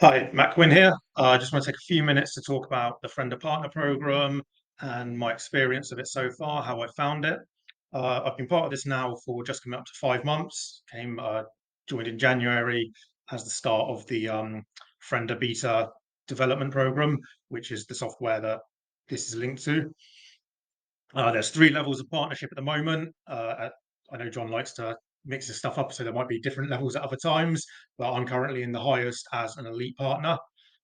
Hi, Matt Quinn here. I just want to take a few minutes to talk about the Friender Partner Program and my experience of it so far, how I found it. I've been part of this now for just coming up to 5 months. Joined in January as the start of the Friender Beta development program, which is the software that this is linked to. There's 3 levels of partnership at the moment. I know John likes to mix his stuff up, so there might be different levels at other times, but I'm currently in the highest as an elite partner.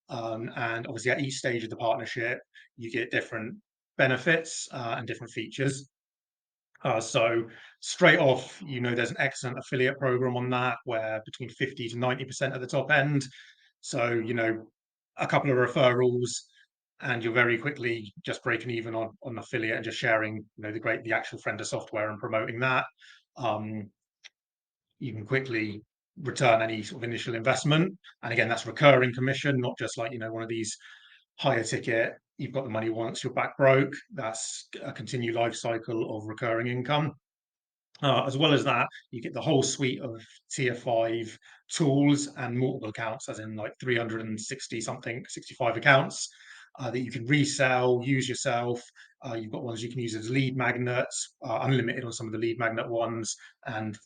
And obviously, at each stage of the partnership, you get different benefits and different features. So straight off, there's an excellent affiliate program on that where between 50 to 90% at the top end. So, a couple of referrals and you're very quickly just breaking even on affiliate and just sharing, the actual Friender software and promoting that. Um, you can quickly return any sort of initial investment. And again, that's recurring commission, not just like, one of these higher ticket, you've got the money once you're back broke. That's a continued life cycle of recurring income. As well as that, you get the whole suite of Tier 5 tools and multiple accounts, as in like 360 something, 65 accounts that you can resell, use yourself. You've got ones you can use as lead magnets, unlimited on some of the lead magnet ones, and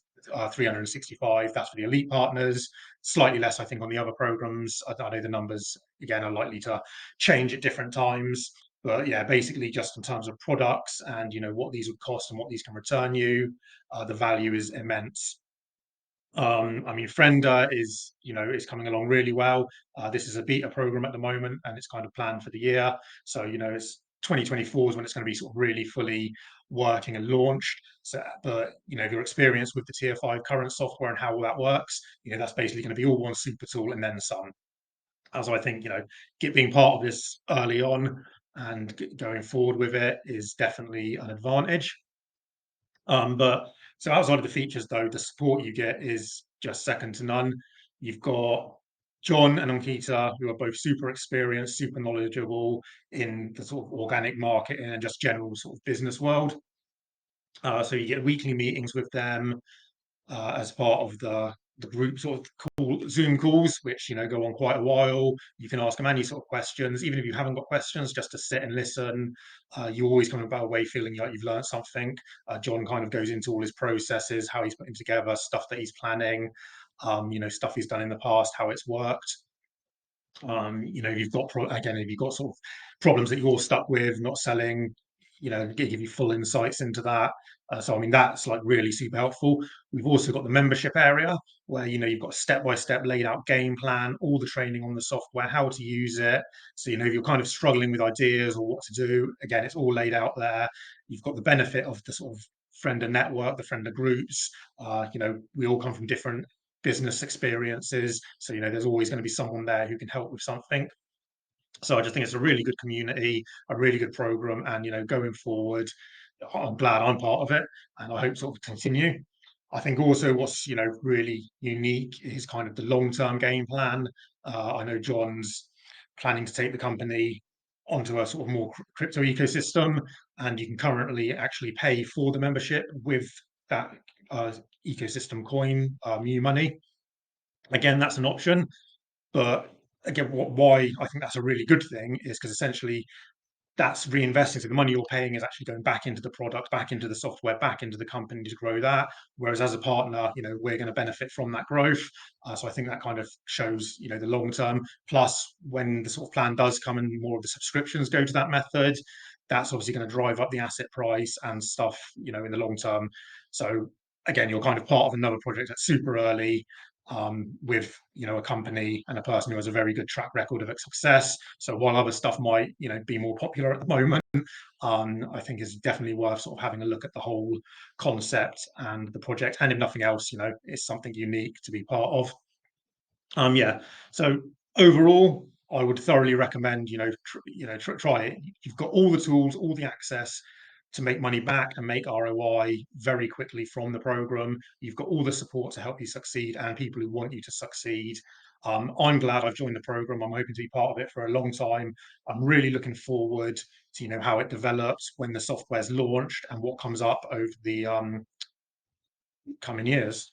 365, that's for the elite partners. Slightly less, I think, on the other programs. I know the numbers, again, are likely to change at different times. But yeah, basically just in terms of products and what these would cost and what these can return you, the value is immense. I mean, Friender is coming along really well. This is a beta program at the moment, and it's kind of planned for the year. So it's 2024 is when it's going to be sort of really fully working and launched. So, but your experience with the Tier 5 current software and how all that works, that's basically going to be all one super tool and then some. So I think being part of this early on and going forward with it is definitely an advantage. But so outside of the features, though, the support you get is just second to none. You've got John and Ankita, who are both super experienced, super knowledgeable in the sort of organic marketing and just general sort of business world. So you get weekly meetings with them as part of the group sort of Zoom calls, which go on quite a while. You can ask them any sort of questions, even if you haven't got questions, just to sit and listen. You always come about away feeling like you've learned something. John kind of goes into all his processes, how he's putting together, stuff that he's planning, stuff he's done in the past, how it's worked. You've got again, if you've got sort of problems that you're stuck with, not selling, give you full insights into that. So I mean, that's like really super helpful. We've also got the membership area where you've got a step-by-step laid out game plan, all the training on the software, how to use it. So if you're kind of struggling with ideas or what to do, again, it's all laid out there. You've got the benefit of the sort of Friender network, the Friender groups. We all come from different business experiences. So, there's always going to be someone there who can help with something. So I just think it's a really good community, a really good program. And, going forward, I'm glad I'm part of it and I hope to sort of continue. I think also what's, really unique is kind of the long-term game plan. I know John's planning to take the company onto a sort of more crypto ecosystem, and you can currently actually pay for the membership with that ecosystem coin, new money. Again, that's an option, but again, why I think that's a really good thing is because essentially that's reinvesting. So the money you're paying is actually going back into the product, back into the software, back into the company to grow that. Whereas as a partner, we're going to benefit from that growth. So I think that kind of shows, the long term. Plus, when the sort of plan does come and more of the subscriptions go to that method, that's obviously going to drive up the asset price and stuff, in the long term. So again, you're kind of part of another project that's super early, with a company and a person who has a very good track record of success. So while other stuff might be more popular at the moment, I think it's definitely worth sort of having a look at the whole concept and the project. And if nothing else, it's something unique to be part of. Yeah. So overall, I would thoroughly recommend try it. You've got all the tools, all the access to make money back and make ROI very quickly from the program. You've got all the support to help you succeed and people who want you to succeed. I'm glad I've joined the program. I'm hoping to be part of it for a long time. I'm really looking forward to how it develops when the software's launched and what comes up over the coming years.